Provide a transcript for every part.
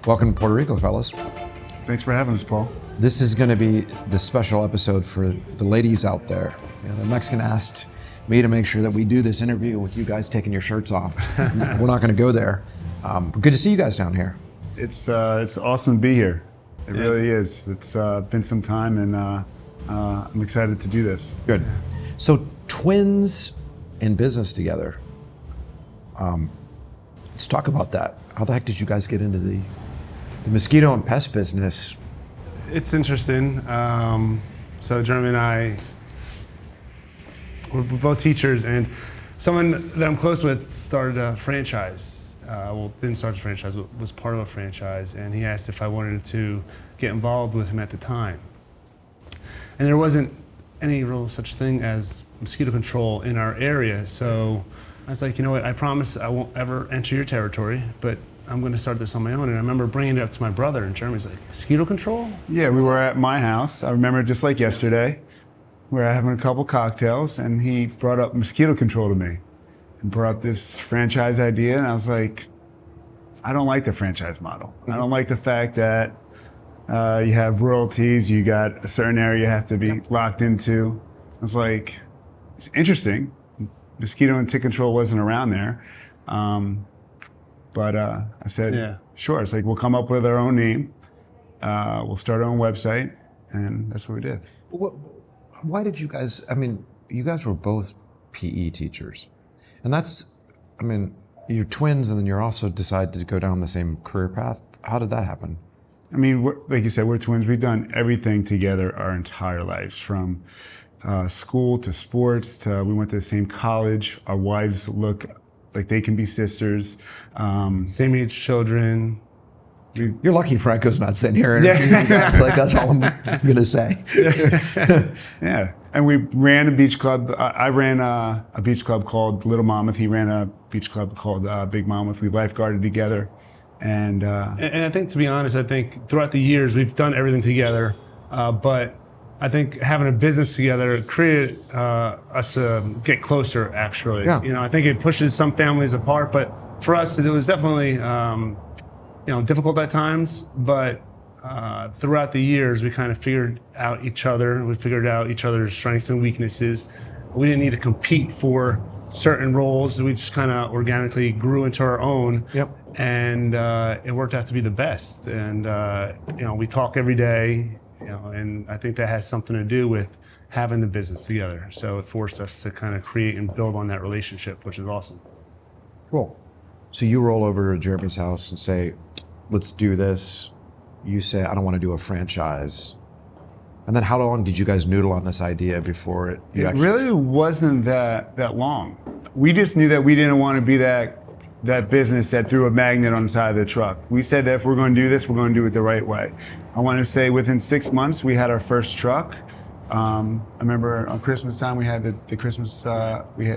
Welcome to Puerto Rico, fellas. Thanks for having us, Paul. This is going to be the special episode for the ladies out there. You know, the Mexican asked me to make sure that we do this interview with you guys taking your shirts off. We're not going to go there. Good to see you guys down here. It's awesome to be here. It really is. It's been some time, and I'm excited to do this. Good. So twins in business together. Let's talk about that. How the heck did you guys get into the mosquito and pest business? It's interesting. So Jeremy and I, we're both teachers, and someone that I'm close with started a franchise. Didn't start a franchise, was part of a franchise, and he asked if I wanted to get involved with him at the time. And there wasn't any real such thing as mosquito control in our area, so I was like, you know what, I promise I won't ever enter your territory, but I'm going to start this on my own. And I remember bringing it up to my brother, and Jeremy's like, mosquito control? Yeah, we were at my house. I remember it just like yesterday. We were having a couple cocktails, and he brought up mosquito control to me and brought up this franchise idea. And I was like, I don't like the franchise model. I don't like the fact that you have royalties, you got a certain area you have to be locked into. I was like, it's interesting. Mosquito and tick control wasn't around there. But I said, sure. It's like, we'll come up with our own name. We'll start our own website. And that's what we did. Why did you guys, you guys were both PE teachers. And that's, you're twins, and then you're also decided to go down the same career path. How did that happen? Like you said, we're twins. We've done everything together our entire lives, from school to sports to we went to the same college. Our wives look like they can be sisters. Same age children. You're lucky Franco's not sitting here interviewing you guys. Like, that's all I'm going to say. Yeah. And we ran a beach club. I ran a beach club called Little Monmouth. He ran a beach club called Big Monmouth. We lifeguarded together. And I think, to be honest, I think throughout the years we've done everything together. But I think having a business together created us to get closer, actually. Yeah. You know, I think it pushes some families apart, but for us, it was definitely difficult at times. But throughout the years, we kind of figured out each other. We figured out each other's strengths and weaknesses. We didn't need to compete for certain roles. We just kind of organically grew into our own. Yep. And it worked out to be the best. And we talk every day. And I think that has something to do with having the business together. So it forced us to kind of create and build on that relationship, which is awesome. Cool. So you roll over to Jeremy's house and say, let's do this. You say, I don't want to do a franchise. And then how long did you guys noodle on this idea before it really wasn't that long. We just knew that we didn't want to be that business that threw a magnet on the side of the truck. We said that if we're going to do this, we're going to do it the right way. I want to say within 6 months, we had our first truck. I remember on Christmas time, we had the Christmas,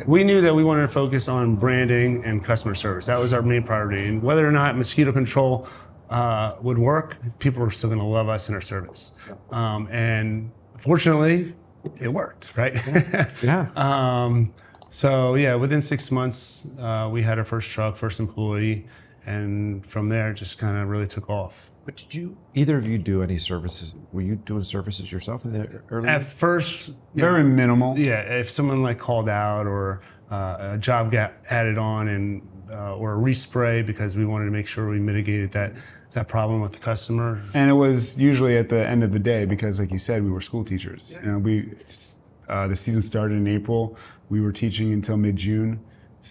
We knew that we wanted to focus on branding and customer service. That was our main priority. And whether or not mosquito control would work, people were still going to love us and our service. And fortunately, it worked, right? Yeah. So yeah, within 6 months, we had our first truck, first employee, and from there, it just kind of really took off. But did either of you do any services? Were you doing services yourself in the early At years? first, very minimal. Yeah, if someone called out or a job got added on and or a respray, because we wanted to make sure we mitigated that problem with the customer. And it was usually at the end of the day, because like you said, we were school teachers. Yeah. The season started in April. We were teaching until mid-June.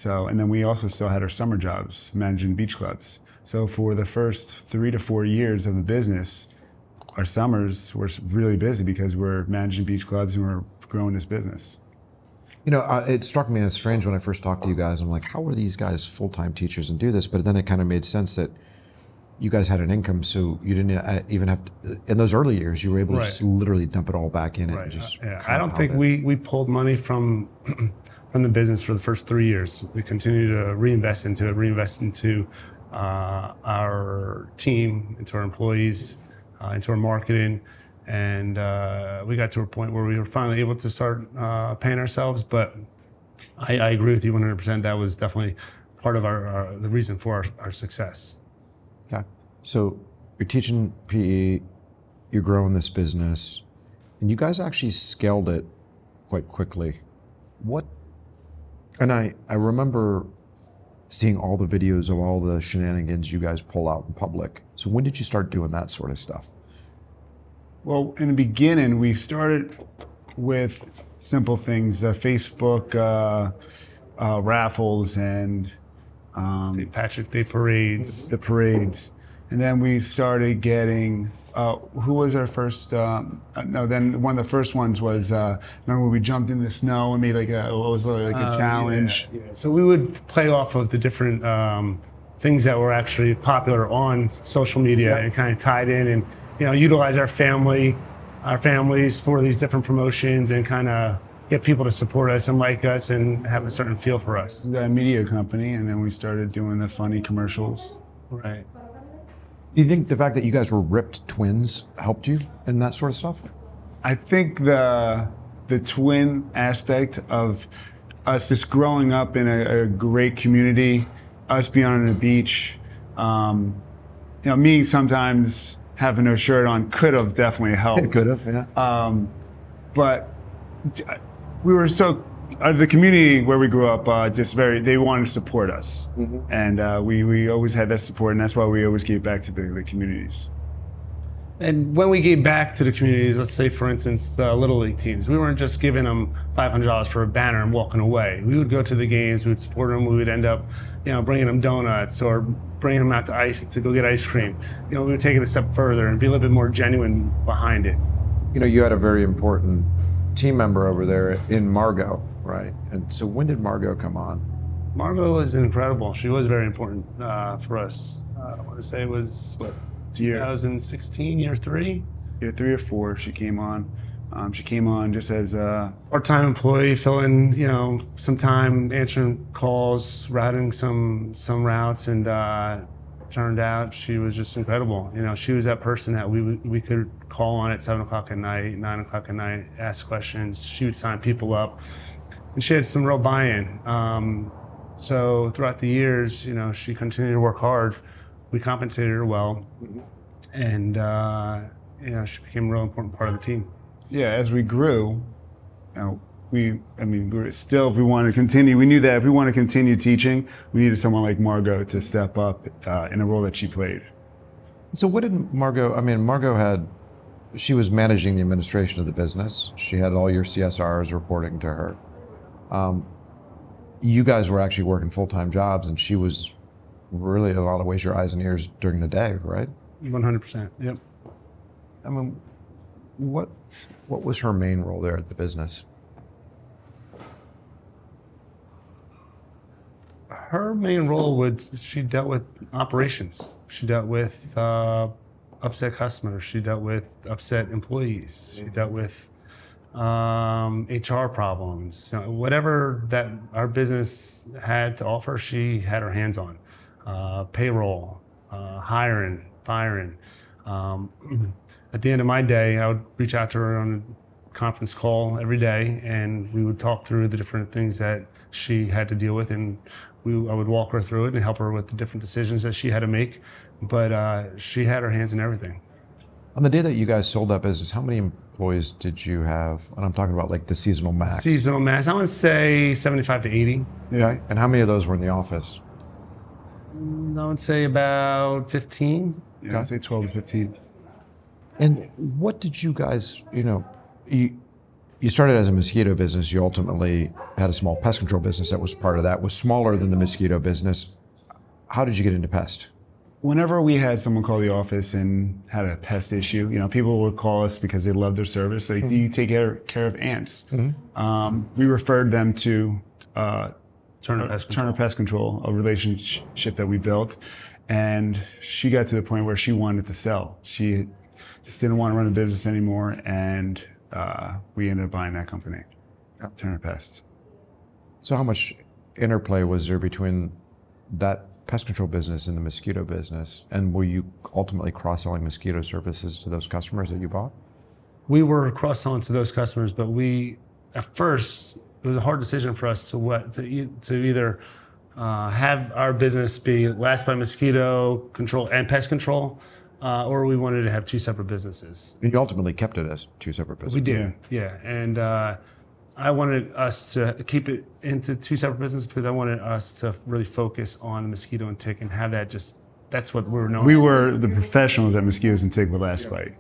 And then we also still had our summer jobs, managing beach clubs. So for the first 3 to 4 years of the business, our summers were really busy because we're managing beach clubs and we're growing this business. It struck me as strange when I first talked to you guys. I'm like, how are these guys full-time teachers and do this? But then it kind of made sense that you guys had an income, so you didn't even have to, in those early years, you were able to just literally dump it all back in it. And just I don't think we pulled money from the business for the first 3 years. We continued to reinvest into our team, into our employees, into our marketing. And we got to a point where we were finally able to start paying ourselves. But I agree with you 100%. That was definitely part of the reason for our success. Okay. So you're teaching PE, you're growing this business, and you guys actually scaled it quite quickly. And I remember seeing all the videos of all the shenanigans you guys pull out in public. So when did you start doing that sort of stuff? Well, in the beginning, we started with simple things, Facebook raffles and St. Patrick Day parades. the parades. And then we started getting, who was our first, then one of the first ones was, remember when we jumped in the snow and made like a challenge? Yeah. So we would play off of the different things that were actually popular on social media and kind of tied in and, utilize our families for these different promotions and kind of get people to support us and like us and have a certain feel for us. We got a media company, and then we started doing the funny commercials. Right. Do you think the fact that you guys were ripped twins helped you in that sort of stuff? I think the twin aspect of us just growing up in a great community, us being on the beach, me sometimes having no shirt on could have definitely helped. It could have, yeah. But we were so, the community where we grew up, they wanted to support us. Mm-hmm. And we always had that support, and that's why we always gave back to the communities. And when we gave back to the communities, let's say, for instance, the Little League teams, we weren't just giving them $500 for a banner and walking away. We would go to the games, we would support them, we would end up, bringing them donuts or bringing them out to ice to go get ice cream. We would take it a step further and be a little bit more genuine behind it. You had a very important team member over there in Margot, right? And so when did Margot come on? Margot was incredible. She was very important for us. I want to say it was, 2016, year 3? Year 3 or 4, she came on. She came on just as a part-time employee, filling, some time, answering calls, routing some routes, and turned out she was just incredible. She was that person that we could call on at 7 o'clock at night, 9 o'clock at night, ask questions. She would sign people up, and she had some real buy-in. So throughout the years, she continued to work hard. We compensated her well, and she became a real important part of the team. Yeah, as we grew, still, if we wanted to continue, we knew that if we wanted to continue teaching, we needed someone like Margot to step up in the role that she played. So what did Margot, she was managing the administration of the business. She had all your CSRs reporting to her. You guys were actually working full-time jobs, and she was really, in a lot of ways, your eyes and ears during the day, right? 100%, yep. What was her main role there at the business? Her main role was she dealt with operations. She dealt with upset customers. She dealt with upset employees. She dealt with HR problems. Whatever that our business had to offer, she had her hands on. Payroll, hiring, firing. At the end of my day, I would reach out to her on a conference call every day, and we would talk through the different things that she had to deal with, and I would walk her through it and help her with the different decisions that she had to make. But she had her hands in everything. On the day that you guys sold that business, how many employees did you have? And I'm talking about like the seasonal max. Seasonal max, I would say 75 to 80. Okay. And how many of those were in the office? I would say about 15. Yeah, I'd say 12 to 15. And what did you guys, you started as a mosquito business. You ultimately had a small pest control business that was part of that, was smaller than the mosquito business. How did you get into pest? Whenever we had someone call the office and had a pest issue, people would call us because they loved their service. Like, do you take care of ants? Mm-hmm. We referred them to Turner Pest Control, a relationship that we built. And she got to the point where she wanted to sell. She just didn't want to run a business anymore, and we ended up buying that company, Turner Pest. So how much interplay was there between that pest control business and the mosquito business? And were you ultimately cross-selling mosquito services to those customers that you bought? We were cross-selling to those customers, but at first, it was a hard decision for us to either have our business be last by mosquito control and pest control, or we wanted to have two separate businesses. And you ultimately kept it as two separate businesses. We did, yeah. And I wanted us to keep it into two separate businesses because I wanted us to really focus on the mosquito and tick and have that that's what we were known We for. were the professionals at Mosquitoes and Tick with Last Bite.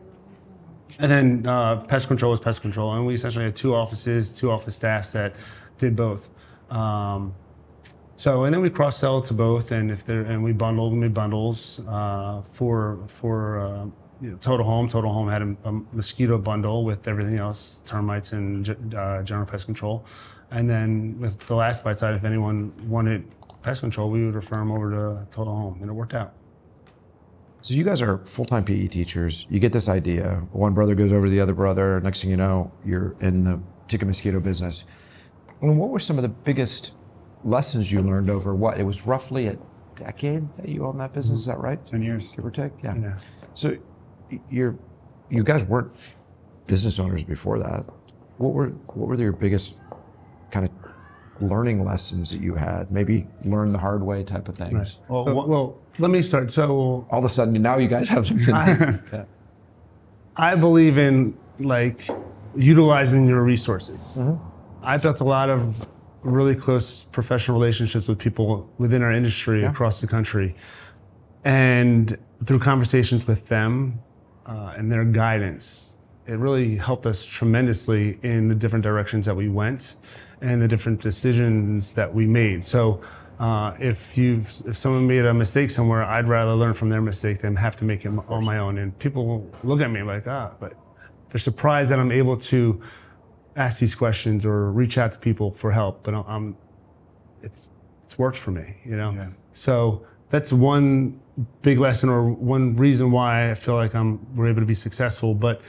And then pest control was pest control. And we essentially had two office staffs that did both. And then we cross-sell to both, and we made bundles for Total Home. Total Home had a mosquito bundle with everything else, termites and general pest control. And then with the Last Bite side, if anyone wanted pest control, we would refer them over to Total Home, and it worked out. So you guys are full-time PE teachers. You get this idea. One brother goes over to the other brother. Next thing you know, you're in the tick and mosquito business. And what were some of the biggest lessons you learned over what? It was roughly a decade that you owned that business. Is that right? 10 years. Give or take? Yeah. Yeah. So you guys weren't business owners before that. What were your biggest kind of learning lessons that you had? Maybe learn the hard way type of things. Right. Well, let me start. So All of a sudden, now you guys have something. Yeah. I believe in utilizing your resources. Mm-hmm. I built a lot of really close professional relationships with people within our industry across the country. And through conversations with them and their guidance, it really helped us tremendously in the different directions that we went and the different decisions that we made. So if someone made a mistake somewhere, I'd rather learn from their mistake than have to make it on my own. And people look at me like, but they're surprised that I'm able to ask these questions or reach out to people for help. But it's worked for me, Yeah. So that's one big lesson, or one reason why I feel like we're able to be successful. But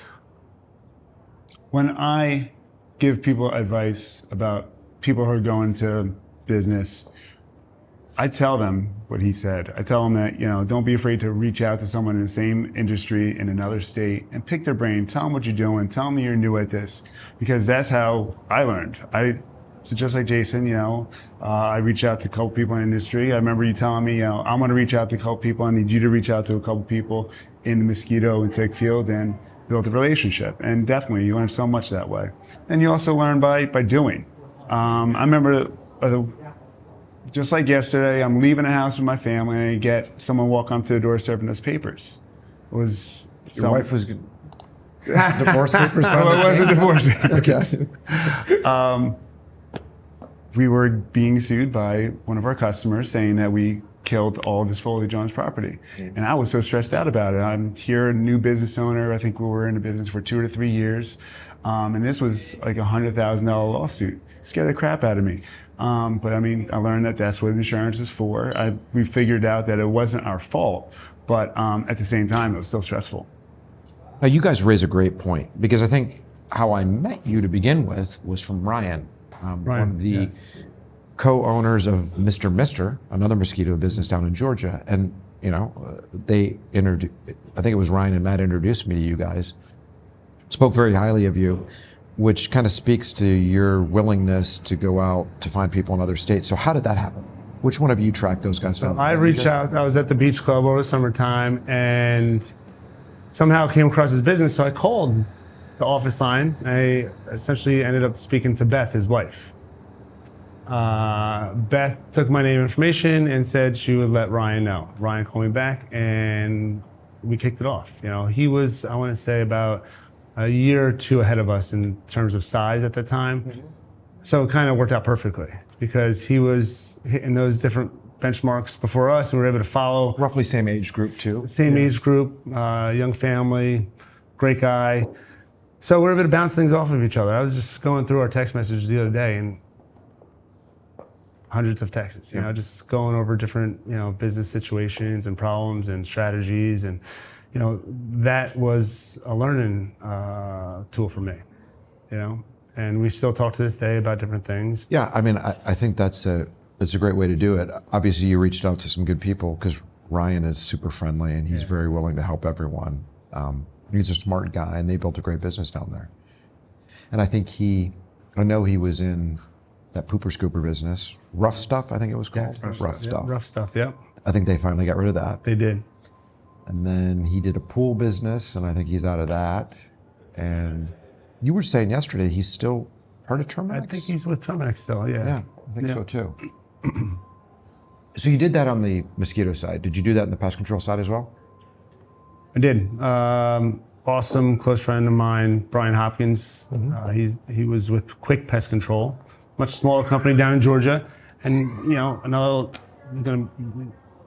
When I give people advice about people who are going to business, I tell them what he said. I tell them that, don't be afraid to reach out to someone in the same industry in another state and pick their brain. Tell them what you're doing. Tell them you're new at this, because that's how I learned. So just like Jason, I reached out to a couple people in the industry. I remember you telling me, I'm going to reach out to a couple people. I need you to reach out to a couple people in the mosquito and tick field, and build a relationship. And definitely, you learn so much that way. And you also learn by doing. I remember, just like yesterday, I'm leaving the house with my family, and I get someone walk up to the door serving us papers. Your wife was good. Divorce papers? Well, it wasn't divorce. Okay. We were being sued by one of our customers saying that we killed all of his foliage on his property. And I was so stressed out about it. I'm here, a new business owner. I think we were in the business for 2 to 3 years. And this was like a $100,000 lawsuit. It scared the crap out of me. But I learned that that's what insurance is for. We figured out that it wasn't our fault, but at the same time, it was still stressful. Now, you guys raise a great point, because I think how I met you to begin with was from Ryan, one of the co-owners of Mr. Mister, another mosquito business down in Georgia. And, I think it was Ryan and Matt introduced me to you guys, spoke very highly of you, which kind of speaks to your willingness to go out to find people in other states. So how did that happen? Which one of you tracked those guys down? I reached out. I was at the beach club over the summertime and somehow came across his business. So I called the office line. I essentially ended up speaking to Beth, his wife. Beth took my name and information and said she would let Ryan know. Ryan called me back and we kicked it off. He was, I want to say, about a year or two ahead of us in terms of size at the time. Mm-hmm. So it kind of worked out perfectly because he was hitting those different benchmarks before us, and we were able to follow. Roughly same age group too. Same age group, young family, great guy. So we were able to bounce things off of each other. I was just going through our text messages the other day, and hundreds of texts, just going over different, business situations and problems and strategies. And, that was a learning tool for me, and we still talk to this day about different things. Yeah, I think that's a great way to do it. Obviously, you reached out to some good people because Ryan is super friendly and he's very willing to help everyone. He's a smart guy and they built a great business down there. And I think I know he was in that pooper scooper business. Rough Stuff, I think it was called. Rough Stuff. Rough stuff. Yep. I think they finally got rid of that. They did. And then he did a pool business, and I think he's out of that. And you were saying yesterday he's still part of terminix? I think he's with Potomac still. Yeah. Yeah, I think so too. So you did that on the mosquito side. Did you do that on the pest control side as well? I did. Awesome close friend of mine, Brian Hopkins. He was with Quick Pest Control, much smaller company down in Georgia, and another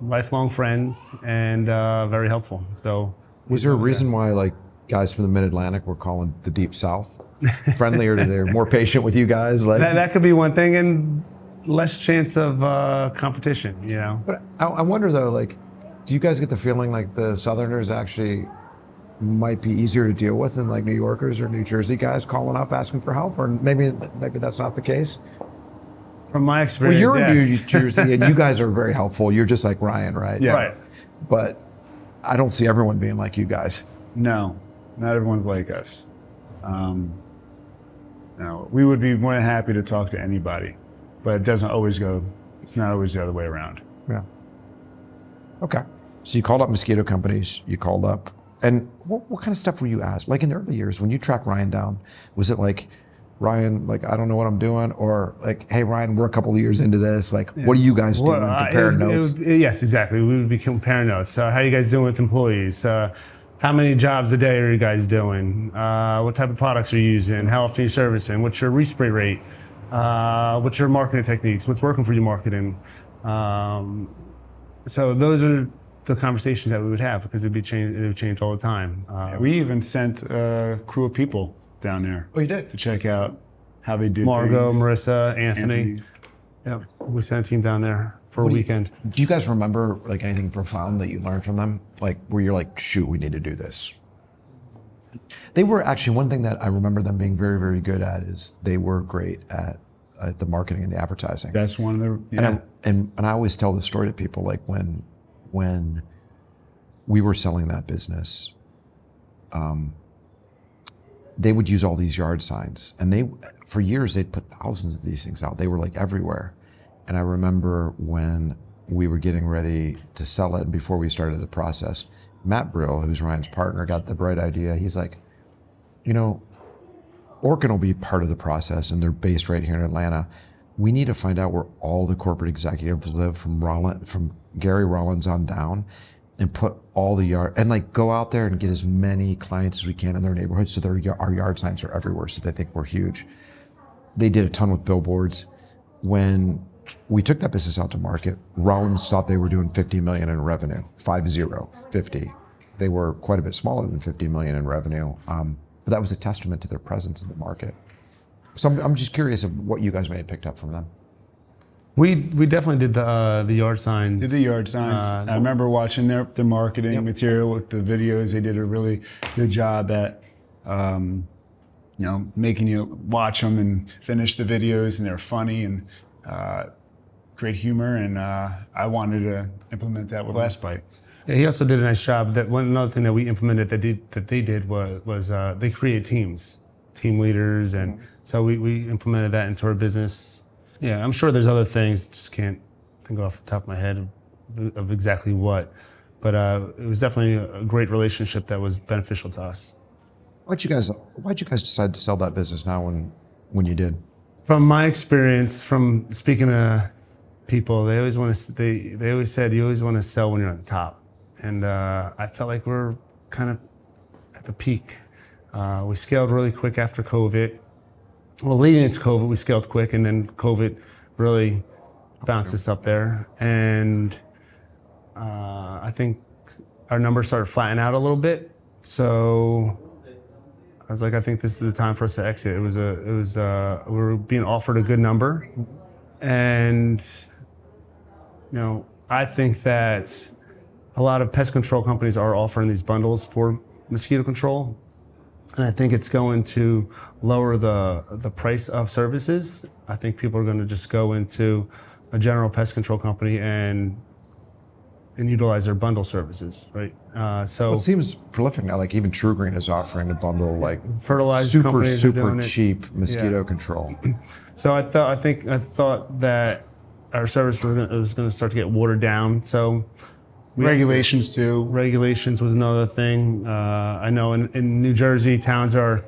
lifelong friend and very helpful. So was there a reason why like guys from the Mid Atlantic were calling the Deep South friendlier? They're more patient with you guys? Like that could be one thing, and less chance of competition. But I wonder though, like, do you guys get the feeling like the Southerners actually might be easier to deal with than like New Yorkers or New Jersey guys calling up asking for help? Or maybe that's not the case? From my experience, well, you're yes. in New Jersey and you guys are very helpful. You're just like Ryan, right? Yeah. Right. But I don't see everyone being like you guys. No, not everyone's like us. No, we would be more than happy to talk to anybody, but it's not always the other way around. Yeah. Okay. So you called up mosquito companies, you called up, and what kind of stuff were you asked? Like in the early years, when you tracked Ryan down, was it like, Ryan, like, I don't know what I'm doing? Or like, hey, Ryan, we're a couple of years into this. Like, what are you guys doing? Comparing notes? Yes, exactly. We would be comparing notes. How are you guys doing with employees? How many jobs a day are you guys doing? What type of products are you using? How often are you servicing? What's your respray rate? What's your marketing techniques? What's working for you marketing? So those are the conversations that we would have, because it would change all the time. We even sent a crew of people down there. Oh, you did? To check out how they did Margot, things. Marissa, Anthony. Yeah, we sent a team down there for a weekend. Do you guys remember like anything profound that you learned from them? Like where you're like, shoot, we need to do this. They were actually, one thing that I remember them being very, very good at is they were great at the marketing and the advertising. That's one of the, And I always tell the story to people, like when we were selling that business, they would use all these yard signs, and for years they'd put thousands of these things out. They were like everywhere. And I remember when we were getting ready to sell it, and before we started the process, Matt Brill, who's Ryan's partner, got the bright idea. He's like, Orkin will be part of the process, and they're based right here in Atlanta. We need to find out where all the corporate executives live, from Gary Rollins on down, and put all the yard, and like go out there and get as many clients as we can in their neighborhood, so our yard signs are everywhere, so they think we're huge. They did a ton with billboards. When we took that business out to market, Rollins thought they were doing 50 million in revenue, 50. They were quite a bit smaller than 50 million in revenue. But that was a testament to their presence in the market. So I'm just curious of what you guys may have picked up from them. We definitely did the yard signs. Did the yard signs. I remember watching their marketing material with the videos. They did a really good job at making you watch them and finish the videos, and they're funny and great humor, and I wanted to implement that with Last Bite. Yeah, he also did a nice job. Another thing that we implemented that they did was they create teams, team leaders, and so we implemented that into our business. Yeah, I'm sure there's other things, just can't think off the top of my head of exactly what, but it was definitely a great relationship that was beneficial to us. Why'd you guys decide to sell that business now when you did? From my experience, from speaking to people, they always said you always want to sell when you're on the top. And I felt like we're kind of at the peak. We scaled really quick after COVID. Well, leading into COVID, we scaled quick, and then COVID really bounced us up there. And I think our numbers started flattening out a little bit. So I was like, I think this is the time for us to exit. We were being offered a good number, and I think that a lot of pest control companies are offering these bundles for mosquito control, and I think it's going to lower the price of services. I think people are going to just go into a general pest control company and and utilize their bundle services, right? So It seems prolific now. Like even True Green is offering a bundle, like fertilizer super companies are doing it. cheap mosquito control. So I thought that our service was going to start to get watered down. So Regulations too. regulations was another thing. I know in New Jersey, towns they're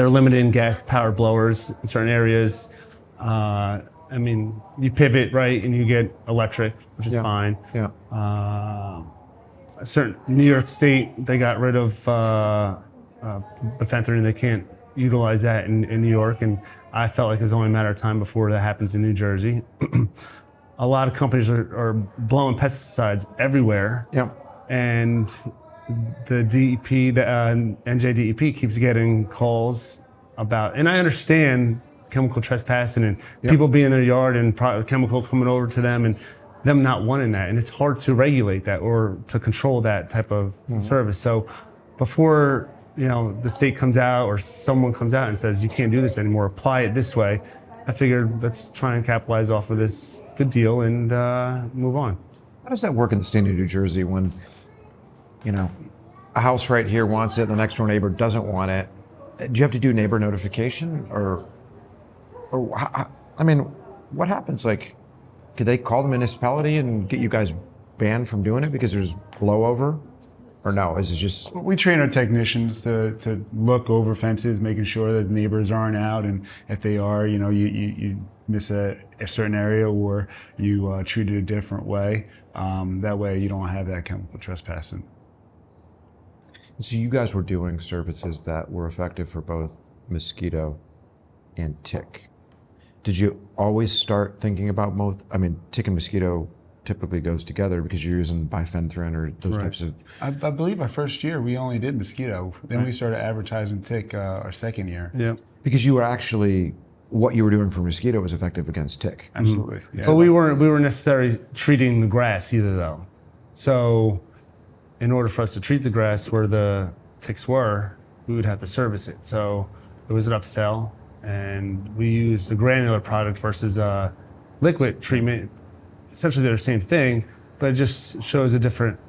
limited in gas-powered blowers in certain areas. I mean, you pivot, right, and you get electric, which is fine. Yeah. Certain New York State, they got rid of bifenthrin. They can't utilize that in New York, and I felt like it was only a matter of time before that happens in New Jersey. A lot of companies are blowing pesticides everywhere. Yeah. And the DEP, the NJDEP keeps getting calls about, and I understand chemical trespassing and people being in their yard and chemical coming over to them and them not wanting that. And it's hard to regulate that or to control that type of service. So before, the state comes out or someone comes out and says, you can't do this anymore, apply it this way, I figured let's try and capitalize off of this good deal and move on. How does that work in the state of New Jersey when, a house right here wants it, the next door neighbor doesn't want it? Do you have to do neighbor notification or I mean, what happens? Like, could they call the municipality and get you guys banned from doing it because there's blowover? Or no, is it just... We train our technicians to look over fences, making sure that the neighbors aren't out, and if they are, you miss a certain area or you treat it a different way. That way you don't have that chemical trespassing. So you guys were doing services that were effective for both mosquito and tick. Did you always start thinking about both? I mean, tick and mosquito typically goes together because you're using bifenthrin or those types of... I believe our first year we only did mosquito. Then we started advertising tick our second year. Yeah. Because you were actually, what you were doing for mosquito was effective against tick. Absolutely. Yeah. But we weren't necessarily treating the grass either, though. So in order for us to treat the grass where the ticks were, we would have to service it. So it was an upsell, and we used a granular product versus a liquid treatment. Essentially, they're the same thing, but it just shows a different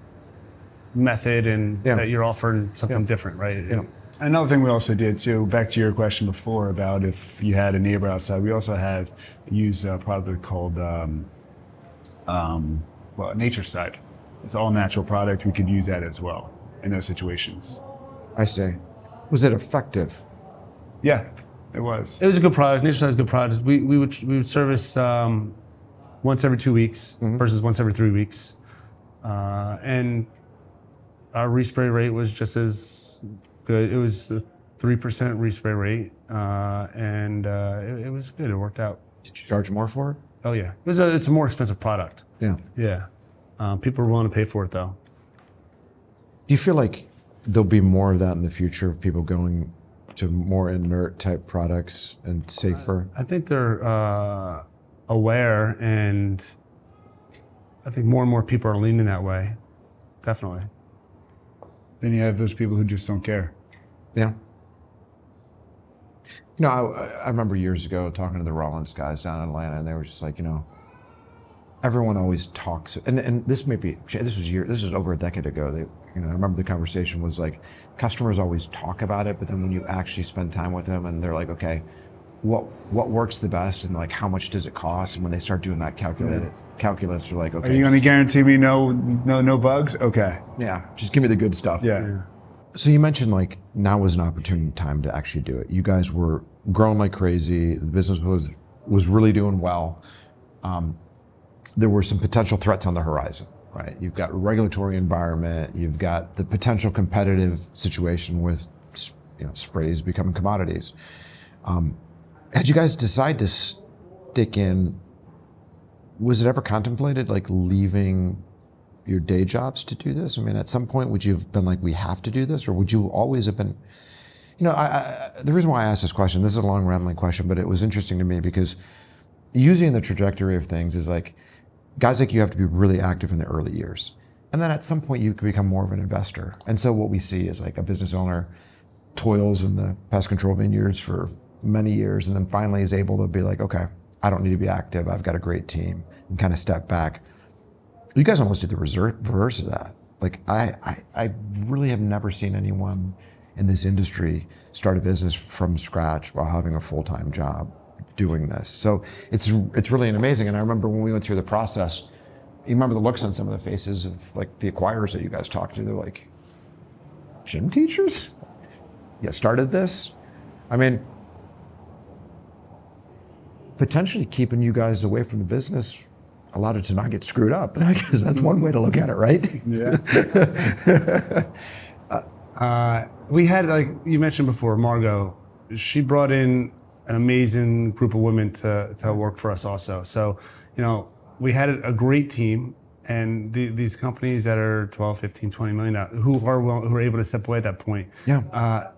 method and that you're offering something different, right? Yeah. Another thing we also did too, back to your question before about if you had a neighbor outside, we also used a product called Nature Side. It's all natural product. We could use that as well in those situations. I see. Was it effective? Yeah, it was. It was a good product. Nature Side is a good product. We would service once every 2 weeks versus once every 3 weeks, and our respray rate was just as good. It was a 3% respray rate, and it was good. It worked out. Did you charge more for it? Oh yeah, it's a more expensive product. Yeah. Yeah, people are willing to pay for it though. Do you feel like there'll be more of that in the future of people going to more inert type products and safer? I think they're aware, and I think more and more people are leaning that way. Definitely. Then you have those people who just don't care. Yeah. I remember years ago talking to the Rollins guys down in Atlanta, and they were just like, everyone always talks, and this was over a decade ago. I remember the conversation was like, customers always talk about it, but then when you actually spend time with them, and they're like, okay, what works the best, and like how much does it cost? And when they start doing that calculus, they're like, okay, are you going to guarantee me no bugs? Okay. Yeah, just give me the good stuff. Yeah. So you mentioned like now was an opportune time to actually do it. You guys were growing like crazy. The business was really doing well. There were some potential threats on the horizon, right? You've got regulatory environment. You've got the potential competitive situation with sprays becoming commodities. Had you guys decide to stick in, was it ever contemplated like leaving your day jobs to do this? I mean, at some point, would you have been like, we have to do this? Or would you always have been, the reason why I asked this question, this is a long rambling question, but it was interesting to me because using the trajectory of things is like, guys like you have to be really active in the early years. And then at some point you can become more of an investor. And so what we see is like a business owner toils in the pest control vineyards for many years and then finally is able to be like, okay, I don't need to be active. I've got a great team, and kind of step back. You guys almost did the reverse of that. Like I really have never seen anyone in this industry start a business from scratch while having a full-time job doing this. So it's really amazing. And I remember when we went through the process, you remember the looks on some of the faces of like the acquirers that you guys talked to. They're like, gym teachers? You started this? I mean, potentially keeping you guys away from the business allowed it to not get screwed up, because that's one way to look at it, right? Yeah. We had, like you mentioned before, Margot. She brought in an amazing group of women to work for us also. So, we had a great team, and these companies that are 12, 15, 20 million, who are able to step away at that point,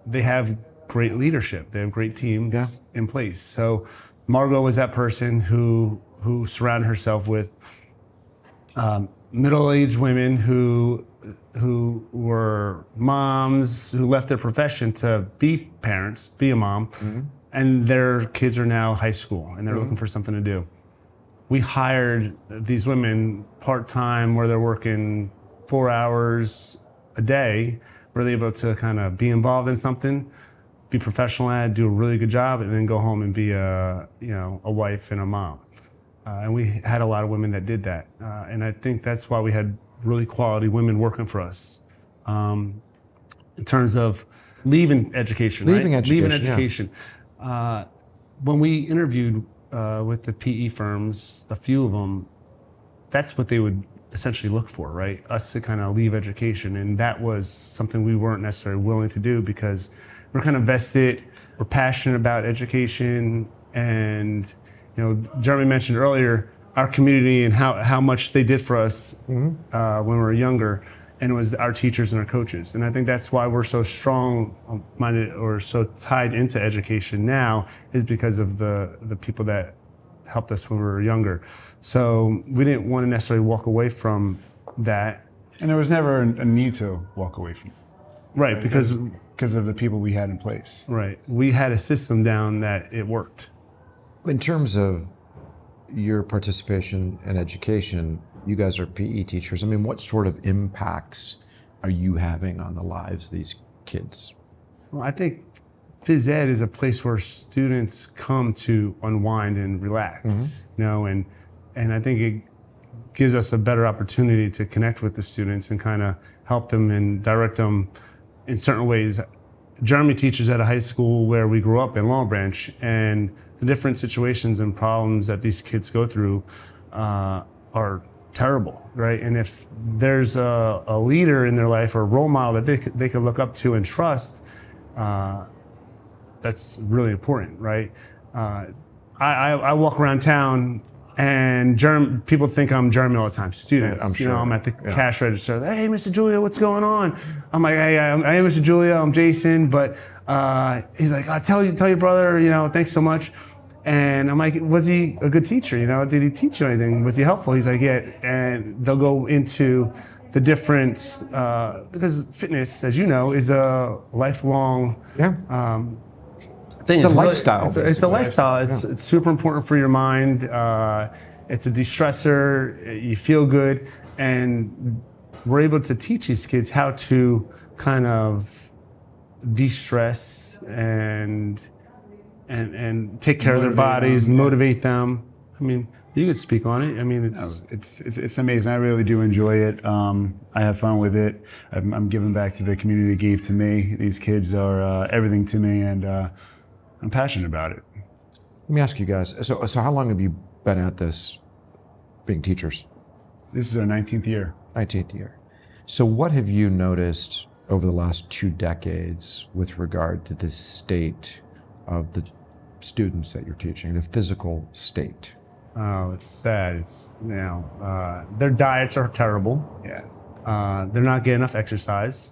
they have great leadership. They have great teams in place. So Margot was that person who surrounded herself with middle-aged women who were moms who left their profession to be parents, be a mom, and their kids are now high school and they're looking for something to do. We hired these women part-time where they're working 4 hours a day, where they're able to kind of be involved in something, be professional at it, do a really good job, and then go home and be a wife and a mom. And we had a lot of women that did that. And I think that's why we had really quality women working for us. In terms of leaving education, Leaving right? education. When we interviewed with the PE firms, a few of them, that's what they would essentially look for, right? Us to kind of leave education. And that was something we weren't necessarily willing to do, because we're kind of vested, we're passionate about education. And, Jeremy mentioned earlier our community and how much they did for us when we were younger. And it was our teachers and our coaches. And I think that's why we're so strong-minded or so tied into education now, is because of the people that helped us when we were younger. So we didn't want to necessarily walk away from that. And there was never a need to walk away from it. Right, because of the people we had in place. Right. We had a system down that it worked. In terms of your participation in education, you guys are PE teachers. I mean, what sort of impacts are you having on the lives of these kids? Well, I think phys ed is a place where students come to unwind and relax, and I think it gives us a better opportunity to connect with the students and kind of help them and direct them in certain ways. Jeremy teaches at a high school where we grew up in Long Branch, and the different situations and problems that these kids go through are terrible, right? And if there's a leader in their life or a role model that they can look up to and trust, that's really important, right? I walk around town and people think I'm Jeremy all the time. Students, I'm sure. I'm at the cash register. Hey, Mr. Julio, what's going on? I'm like, hey, I am Mr. Julio. I'm Jason, but he's like, tell your brother, thanks so much. And I'm like, was he a good teacher? Did he teach you anything? Was he helpful? He's like, yeah. And they'll go into the difference, because fitness, as you know, is a lifelong thing. It's a lifestyle. It's a lifestyle. It's super important for your mind. It's a de-stressor. You feel good. And we're able to teach these kids how to kind of de-stress and take care of their bodies, motivate them. I mean, you could speak on it. I mean, it's amazing. I really do enjoy it. I have fun with it. I'm giving back to the community that gave to me. These kids are everything to me, and I'm passionate about it. Let me ask you guys, so how long have you been at this, being teachers? This is our 19th year. 19th year. So what have you noticed over the last 2 decades with regard to the state of the students that you're teaching, the physical state? Oh, it's sad. It's, their diets are terrible. Yeah. They're not getting enough exercise.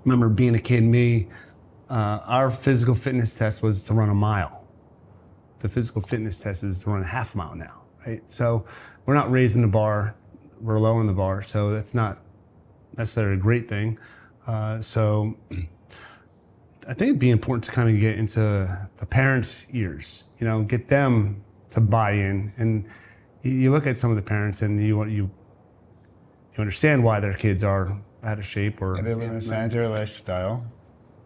Remember being a kid, our physical fitness test was to run a mile. The physical fitness test is to run a half mile now, right? So we're not raising the bar, we're lowering the bar. So that's not necessarily a great thing. So I think it'd be important to kind of get into the parents' ears, get them to buy in. And you look at some of the parents and you understand why their kids are out of shape or They live in a sanitary lifestyle,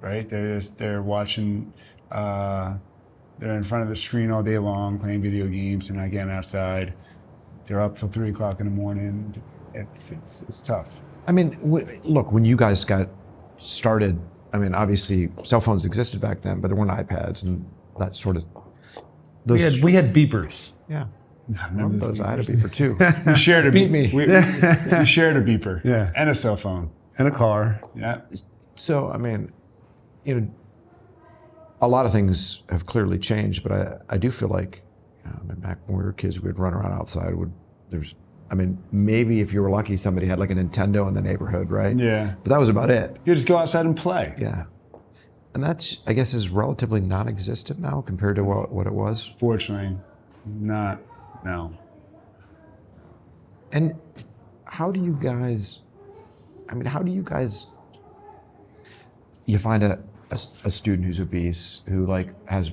right? They're watching, they're in front of the screen all day long, playing video games, and not getting outside. They're up till 3 o'clock in the morning. It's tough. I mean, look, when you guys got started, I mean, obviously cell phones existed back then, but there weren't iPads and that sort of. Those, we had beepers. Yeah. I remember those. I had a beeper too. We shared a Beat me. We shared a beeper. Yeah. And a cell phone. And a car. Yeah. So, I mean, a lot of things have clearly changed, but I do feel like, I mean, back when we were kids, we'd run around outside. Maybe if you were lucky, somebody had like a Nintendo in the neighborhood, right? Yeah. But that was about it. You just go outside and play. Yeah. And that's, I guess, is relatively non-existent now compared to what it was. Fortunately, not, no. And how do you guys, you find a student who's obese, who has,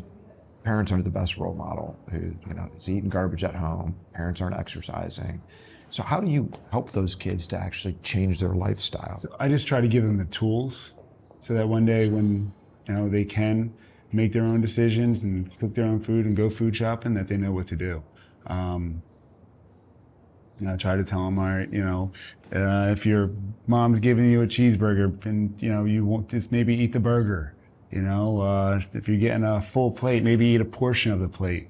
parents aren't the best role model, who, is eating garbage at home, parents aren't exercising. So how do you help those kids to actually change their lifestyle? I just try to give them the tools so that one day when, they can make their own decisions and cook their own food and go food shopping, that they know what to do. I try to tell them, all right, if your mom's giving you a cheeseburger and, you won't just maybe eat the burger, if you're getting a full plate, maybe eat a portion of the plate.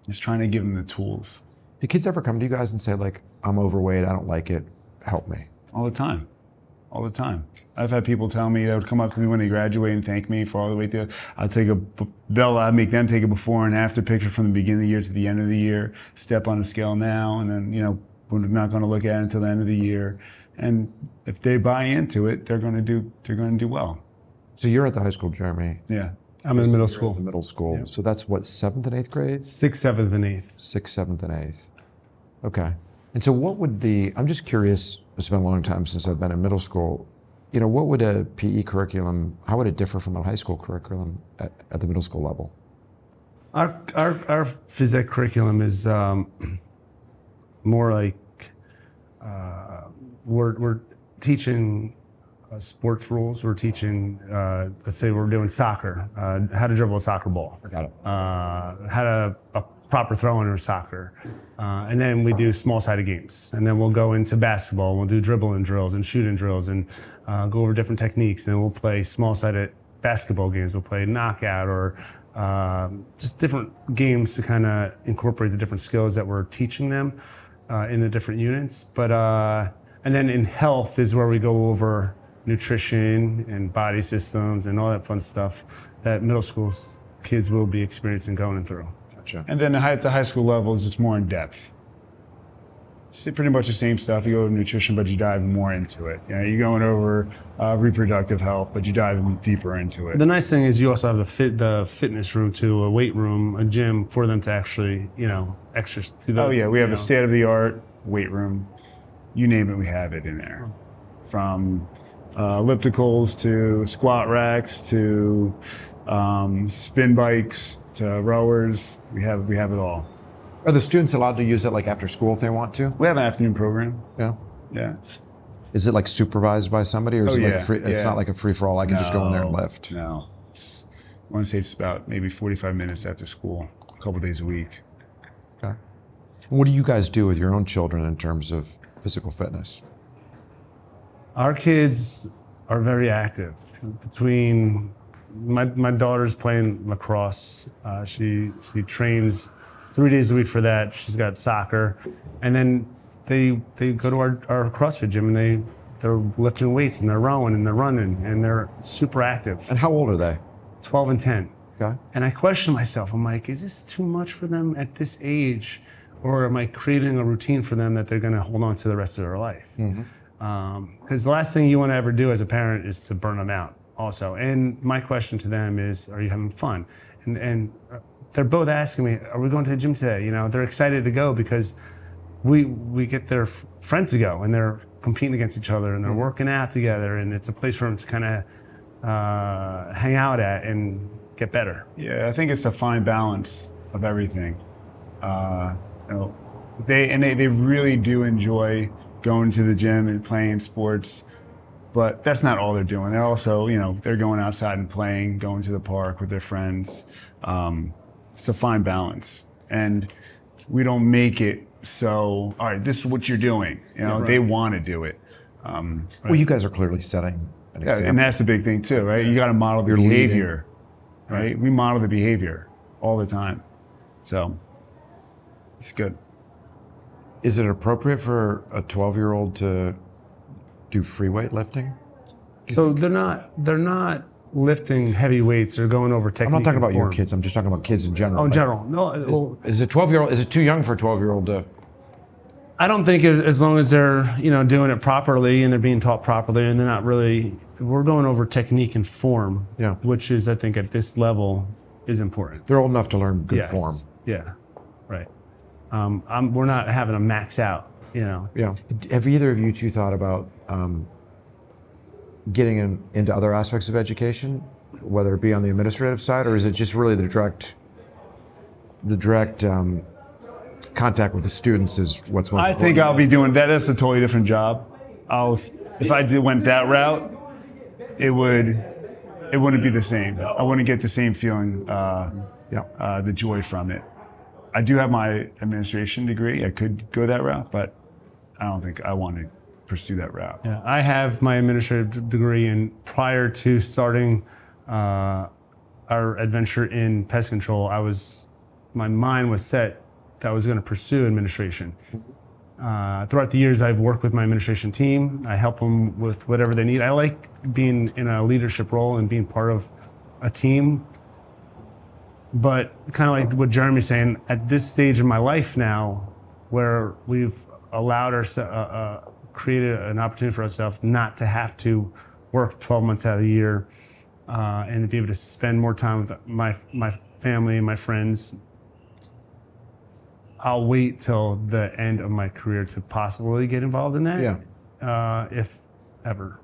Just trying to give them the tools. Do kids ever come to you guys and say, I'm overweight, I don't like it, help me? All the time. All the time. I've had people tell me, they would come up to me when they graduate and thank me for all the way through. I'll make them take a before and after picture from the beginning of the year to the end of the year, step on the scale now, and then, we're not going to look at it until the end of the year. And if they buy into it, they're going to do well. So you're at the high school, Jeremy. Yeah. I'm in middle In school. the middle school. Yeah. So that's what, 7th and 8th grade? 6th, 7th, and 8th. 6th, 7th, and 8th. Okay. And so what would I'm just curious, it's been a long time since I've been in middle school. What would a PE curriculum, how would it differ from a high school curriculum at the middle school level? Our phys ed curriculum is more like we're teaching sports rules. We're teaching, let's say we're doing soccer, how to dribble a soccer ball. I got it. How to a proper throw in soccer. And then we do small-sided games. And then we'll go into basketball. We'll do dribbling drills and shooting drills and go over different techniques. And then we'll play small-sided basketball games. We'll play knockout or just different games to kind of incorporate the different skills that we're teaching them in the different units. But and then in health is where we go over nutrition and body systems and all that fun stuff that middle school kids will be experiencing going through. Gotcha. And then at the high school level is just more in depth. It's pretty much the same stuff. You go over nutrition, but you dive more into it. You're going over reproductive health, but you dive deeper into it. The nice thing is you also have the fitness room too, a weight room, a gym for them to actually, exercise. Oh yeah, we have a state-of-the-art weight room. You name it, we have it in there. From ellipticals to squat racks to spin bikes to rowers. We have it all. Are the students allowed to use it after school if they want to? We have an afternoon program. Yeah. Yeah. Is it supervised by somebody, or is it free? It's not like a free for all. I can just go in there and lift. No. I want to say it's about maybe 45 minutes after school, a couple days a week. Okay. And what do you guys do with your own children in terms of physical fitness? Our kids are very active. Between my daughter's playing lacrosse. She trains 3 days a week for that. She's got soccer, and then they go to our CrossFit gym and they're lifting weights and they're rowing and they're running and they're super active. And how old are they? 12 and 10. Okay. And I question myself. I'm like, is this too much for them at this age, or am I creating a routine for them that they're going to hold on to the rest of their life? Because the last thing you want to ever do as a parent is to burn them out also. And my question to them is, are you having fun? And they're both asking me, are we going to the gym today? They're excited to go because we get their friends to go and they're competing against each other and they're working out together, and it's a place for them to kind of hang out at and get better. Yeah, I think it's a fine balance of everything. They really do enjoy going to the gym and playing sports, but that's not all they're doing. They're also, they're going outside and playing, going to the park with their friends. It's a fine balance, and we don't make it so, all right, this is what you're doing. They want to do it. Well, you guys are clearly setting an example. And that's the big thing too, right? You got to model the behavior, right? We model the behavior all the time, so it's good. Is it appropriate for a 12-year-old to do free weightlifting? So they're not lifting heavy weights or going over technique. I'm not talking about your form. kids. I'm just talking about kids in general. Oh, in general. No. Is it 12-year-old? Is it too young for a 12-year-old to? I don't think as long as they're doing it properly and they're being taught properly and they're not really. We're going over technique and form. Yeah. Which is, I think, at this level is important. They're old enough to learn good form. Yeah. Right. We're not having them max out. Yeah. Have either of you two thought about getting into other aspects of education, whether it be on the administrative side, or is it just really the direct contact with the students is what's most important? I think I'll be doing that. That's a totally different job. If I went that route, it wouldn't be the same. I wouldn't get the same feeling, the joy from it. I do have my administration degree. I could go that route, but I don't think I want to pursue that route. Yeah, I have my administrative degree, and prior to starting our adventure in pest control, my mind was set that I was going to pursue administration. Throughout the years, I've worked with my administration team. I help them with whatever they need. I like being in a leadership role and being part of a team. But kind of like what Jeremy's saying, at this stage in my life now, where we've allowed ourselves, created an opportunity for ourselves not to have to work 12 months out of the year, and to be able to spend more time with my family and my friends, I'll wait till the end of my career to possibly get involved in that, if ever.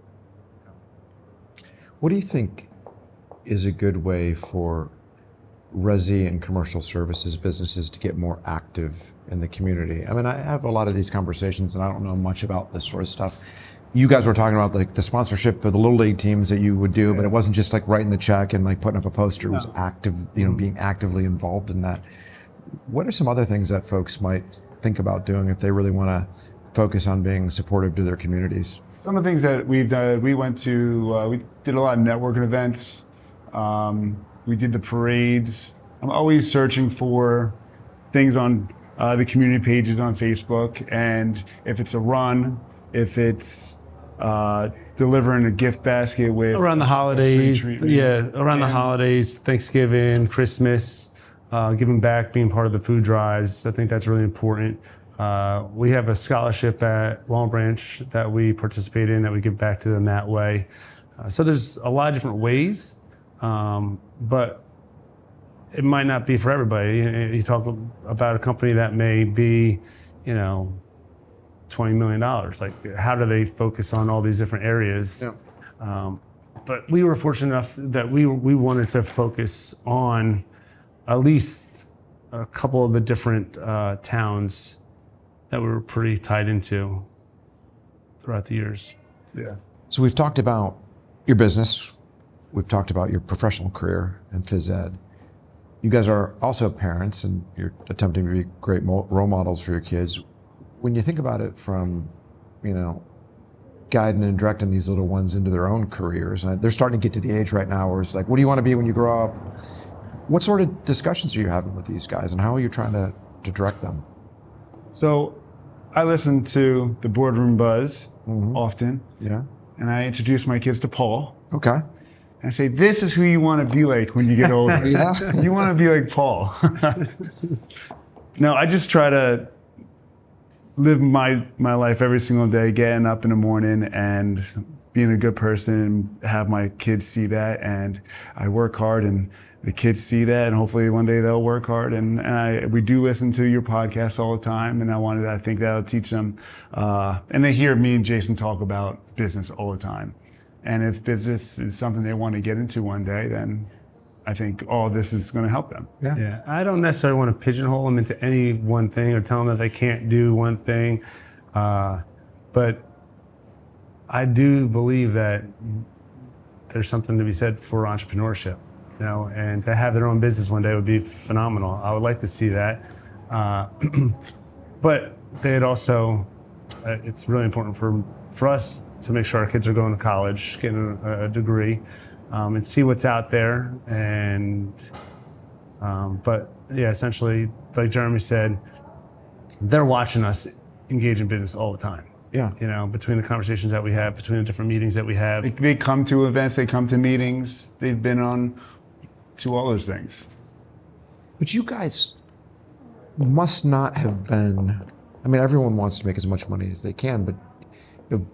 What do you think is a good way for resi and commercial services businesses to get more active in the community? I mean, I have a lot of these conversations and I don't know much about this sort of stuff. You guys were talking about like the sponsorship of the little league teams that you would do, but it wasn't just like writing the check and like putting up a poster. It was active, being actively involved in that. What are some other things that folks might think about doing if they really want to focus on being supportive to their communities? Some of the things that we've done, we did a lot of networking events. We did the parades. I'm always searching for things on the community pages on Facebook, and if it's a run, if it's delivering a gift basket with around the holidays, the holidays, Thanksgiving, Christmas, giving back, being part of the food drives. I think that's really important. We have a scholarship at Long Branch that we participate in, that we give back to them that way. So there's a lot of different ways. But it might not be for everybody. You talk about a company that may be, $20 million. Like, how do they focus on all these different areas? Yeah. But we were fortunate enough that we wanted to focus on at least a couple of the different towns that we were pretty tied into throughout the years. Yeah. So we've talked about your business. We've talked about your professional career and phys ed. You guys are also parents, and you're attempting to be great role models for your kids. When you think about it from, guiding and directing these little ones into their own careers, they're starting to get to the age right now where it's like, what do you want to be when you grow up? What sort of discussions are you having with these guys, and how are you trying to direct them? So I listen to the Boardroom Buzz often. Yeah. And I introduce my kids to Paul. Okay. And I say, this is who you want to be like when you get older. You want to be like Paul. No, I just try to live my life every single day, getting up in the morning and being a good person, and have my kids see that. And I work hard, and the kids see that, and hopefully one day they'll work hard. And we do listen to your podcast all the time, and I think that'll teach them. And they hear me and Jason talk about business all the time. And if business is something they want to get into one day, then I think all this is going to help them. Yeah, I don't necessarily want to pigeonhole them into any one thing or tell them that they can't do one thing, but I do believe that there's something to be said for entrepreneurship, and to have their own business one day would be phenomenal. I would like to see that, but they'd also, it's really important for us to make sure our kids are going to college, getting a degree, and see what's out there. And but yeah, essentially, like Jeremy said, they're watching us engage in business all the time. Yeah. Between the conversations that we have, between the different meetings that we have. They come to events, they come to meetings, they've been on to all those things. But you guys must not have been, I mean, everyone wants to make as much money as they can, but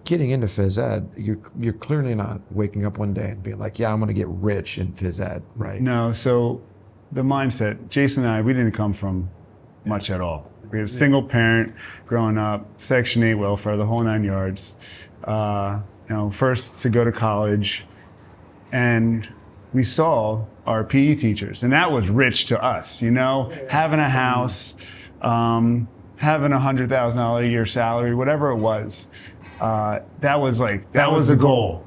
getting into phys ed, you're clearly not waking up one day and being like, yeah, I'm going to get rich in phys ed, right? No, so the mindset, Jason and I, we didn't come from much at all. We had a single parent growing up, Section 8 welfare, the whole 9 yards. First to go to college, and we saw our PE teachers, and that was rich to us, having a house, having $100,000 a year salary, whatever it was. That was the goal.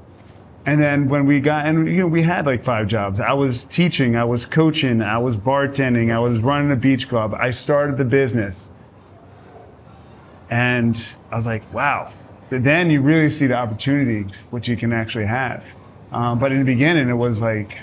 And then when we got, and we had like 5 jobs. I was teaching, I was coaching, I was bartending, I was running a beach club. I started the business. And I was like, wow. But then you really see the opportunity, what you can actually have. But in the beginning, it was like,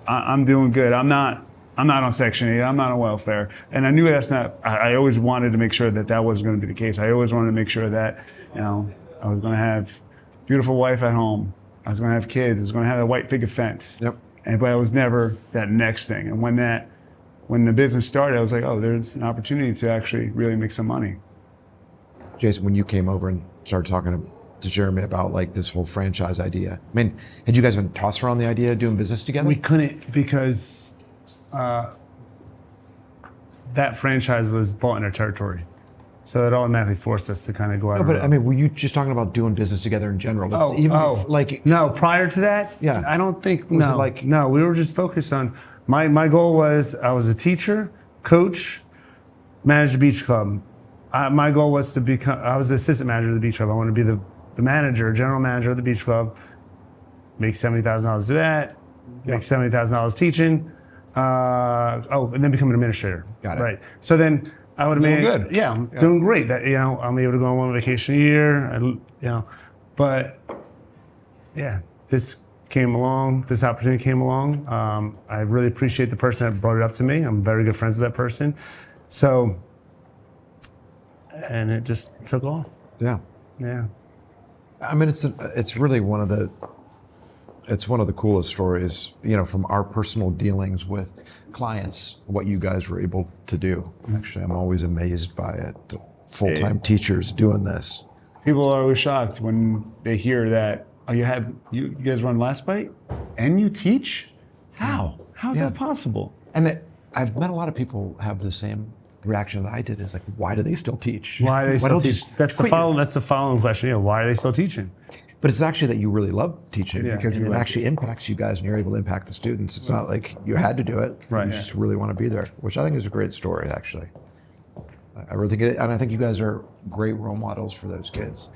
I'm doing good. I'm not on Section 8, I'm not on welfare. And I knew that's not, I always wanted to make sure that was going to be the case. I always wanted to make sure that, I was going to have a beautiful wife at home. I was going to have kids. I was going to have a white picket fence. Yep. But it was never that next thing. And when the business started, I was like, oh, there's an opportunity to actually really make some money. Jason, when you came over and started talking to Jeremy about like this whole franchise idea, I mean, had you guys been tossed around the idea of doing business together? We couldn't, because that franchise was bought in our territory. So it automatically forced us to kind of go out. No, but I mean, were you just talking about doing business together in general? No, prior to that, yeah, I don't think. Was no, it like, no, we were just focused on my goal was I was a teacher, coach, managed a beach club. My goal was to become. I was the assistant manager of the beach club. I wanted to be the manager, general manager of the beach club. Make $70,000 do that. Yeah. Make $70,000 teaching. And then become an administrator. Got it. Right. So then I would have made good. Yeah, I'm doing great. That I'm able to go on one vacation a year. But yeah, this came along. This opportunity came along. I really appreciate the person that brought it up to me. I'm very good friends with that person. So, and it just took off. Yeah. Yeah. I mean, it's really one of the coolest stories, from our personal dealings with clients, what you guys were able to do. Actually, I'm always amazed by it. Full-time teachers doing this. People are always shocked when they hear that, oh, you guys run Last Bite and you teach? How? How's that possible? And I've met a lot of people have the same reaction that I did. Is like, why do they still teach? Why do they still teach? That's the following question. Why are they still teaching? But it's actually that you really love teaching, Yeah, because you it like actually impacts you guys and you're able to impact the students. It's not like you had to do it. Right. You just really want to be there, which I think is a great story, actually. I really think and I think you guys are great role models for those kids.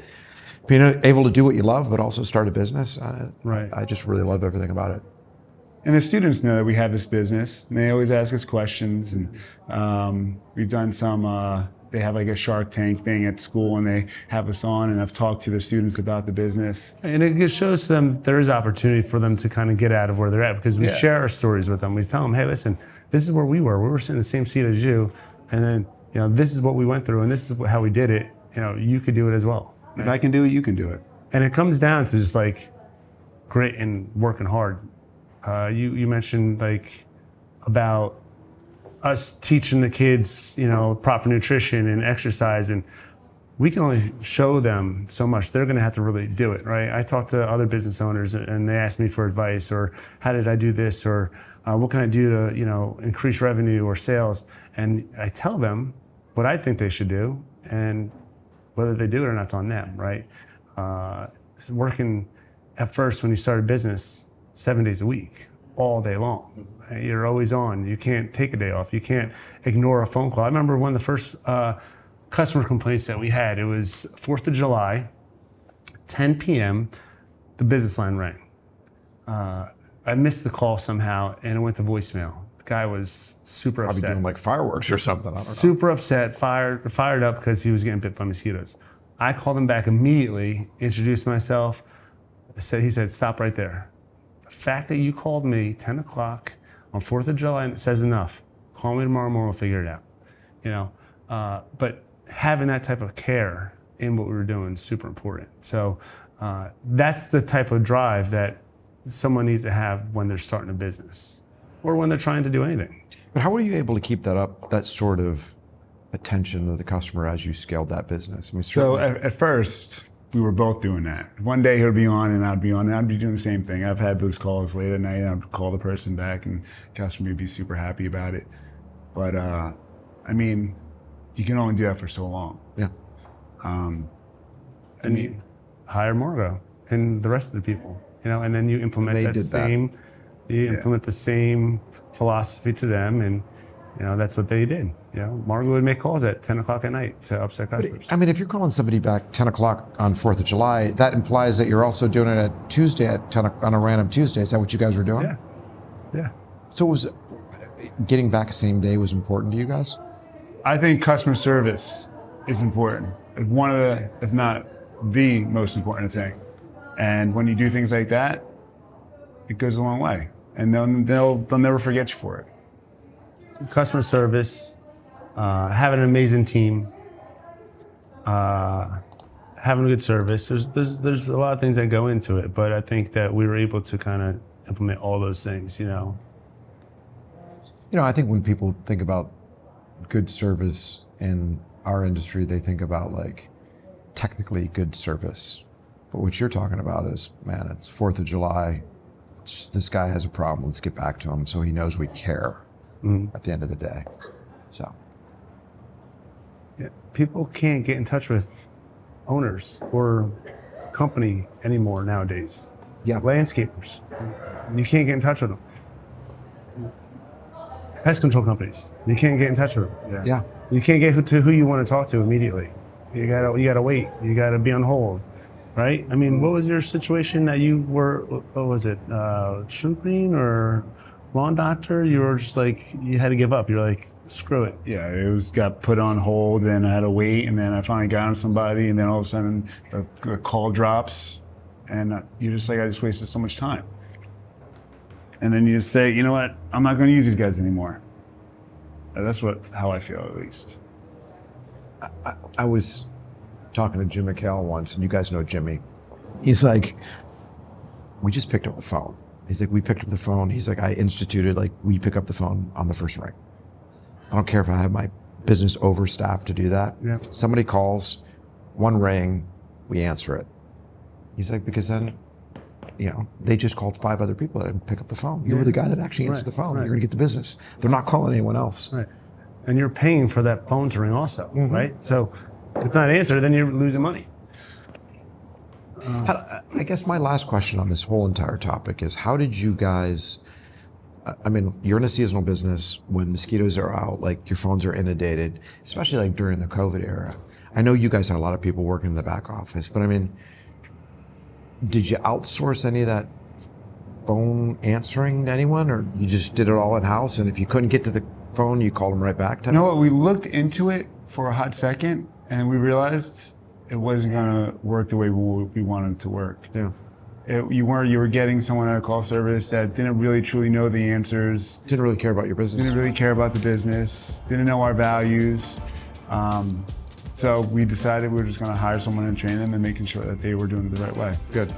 Being able to do what you love, but also start a business. Right. I just really love everything about it. And the students know that we have this business, and they always ask us questions. And we've done some, they have like a Shark Tank thing at school, and they have us on, and I've talked to the students about the business. And it just shows them there is opportunity for them to kind of get out of where they're at, because we share our stories with them. We tell them, hey, listen, this is where we were. We were sitting in the same seat as you, and then this is what we went through, and this is how we did it. You could do it as well. If I can do it, you can do it. And it comes down to just like grit and working hard. You mentioned like about us teaching the kids, proper nutrition and exercise, and we can only show them so much. They're going to have to really do it, right? I talk to other business owners and they ask me for advice, or how did I do this, or what can I do to, increase revenue or sales? And I tell them what I think they should do, and whether they do it or not, it's on them, right? Working at first when you start a business 7 days a week, all day long. You're always on. You can't take a day off. You can't ignore a phone call. I remember one of the first customer complaints that we had. It was 4th of July, 10 p.m. The business line rang. I missed the call somehow, and it went to voicemail. The guy was super Probably upset. doing like fireworks or something. I don't know. Super upset, fired up because he was getting bit by mosquitoes. I called him back immediately, introduced myself. He said, stop right there. The fact that you called me 10 o'clock on 4th of July, and it says enough. Call me tomorrow morning, we'll figure it out. You know, but having that type of care in what we were doing is super important. So that's the type of drive that someone needs to have when they're starting a business or when they're trying to do anything. But how were you able to keep that up, that sort of attention to the customer as you scaled that business? I mean, So certainly- at first, we were both doing that. One day he'll be on and I'd be on and I'd be doing the same thing. I've had those calls late at night and I'd call the person back and the customer would be super happy about it. But I mean, you can only do that for so long. yeah. And you hire Margo and the rest of the people, you know, and then you implement They that did that. same, you implement the same philosophy to them, and you know that's what they did. You know, Margo would make calls at 10 o'clock at night to upset customers. I mean, if you're calling somebody back 10 o'clock on 4th of July, that implies that you're also doing it at Tuesday at 10 on a random Tuesday. Is that what you guys were doing? Yeah, yeah. So was getting back same day was important to you guys? I think customer service is important. It's one of the, if not the most important thing. And when you do things like that, it goes a long way. And they'll never forget you for it. Customer service, having an amazing team, having a good service. There's a lot of things that go into it, but I think that we were able to kind of implement all those things. You know. You know, I think when people think about good service in our industry, they think about like technically good service. But what you're talking about is, man, it's 4th of July. This guy has a problem. Let's get back to him so he knows we care at the end of the day. So. Yeah, people can't get in touch with owners or company anymore nowadays. Yeah. Landscapers, you can't get in touch with them. Pest control companies, you can't get in touch with them. Yeah. You can't get to who you want to talk to immediately. You gotta wait. You gotta be on hold, right? I mean, what was your situation that you were? What was it? Trooping or lawn doctor? You were just like you had to give up. You're like, screw it. Yeah, it got put on hold and I had to wait and then I finally got on somebody and then all of a sudden the call drops and you're just like, I just wasted so much time. And then you just say, you know what, I'm not going to use these guys anymore. That's how I feel, at least. I was talking to Jim McHale once, and you guys know Jimmy. He's like, we just picked up the phone. He's like, we picked up the phone. He's like, I instituted, like, we pick up the phone on the first ring. I don't care if I have my business overstaffed to do that. Yeah. Somebody calls, one ring, we answer it. He's like, because then, you know, they just called 5 other people that didn't pick up the phone. You were the guy that actually answered the phone. You're going to get the business. They're not calling anyone else. Right. And you're paying for that phone to ring also, right? So if it's not answered, then you're losing money. I guess my last question on this whole entire topic is, how did you guys, I mean, you're in a seasonal business. When mosquitoes are out, like your phones are inundated, especially like during the COVID era. I know you guys had a lot of people working in the back office, but I mean, did you outsource any of that phone answering to anyone, or you just did it all in-house, and if you couldn't get to the phone, you called them right back? You know what, we looked into it for a hot second and we realized it wasn't going to work the way we wanted it to work. Yeah. You were getting someone at a call service that didn't really truly know the answers, Didn't really care about your business. didn't really care about the business, didn't know our values. So we decided we were just going to hire someone and train them and making sure that they were doing it the right way. Good.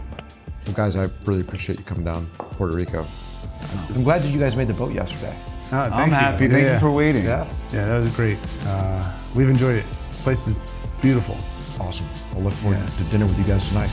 Well, guys, I really appreciate you coming down to Puerto Rico. I'm glad that you guys made the boat yesterday. I'm happy. Thank you for waiting. Yeah. Yeah, that was great. We've enjoyed it. This place is beautiful. Awesome. I'll look forward to dinner with you guys tonight.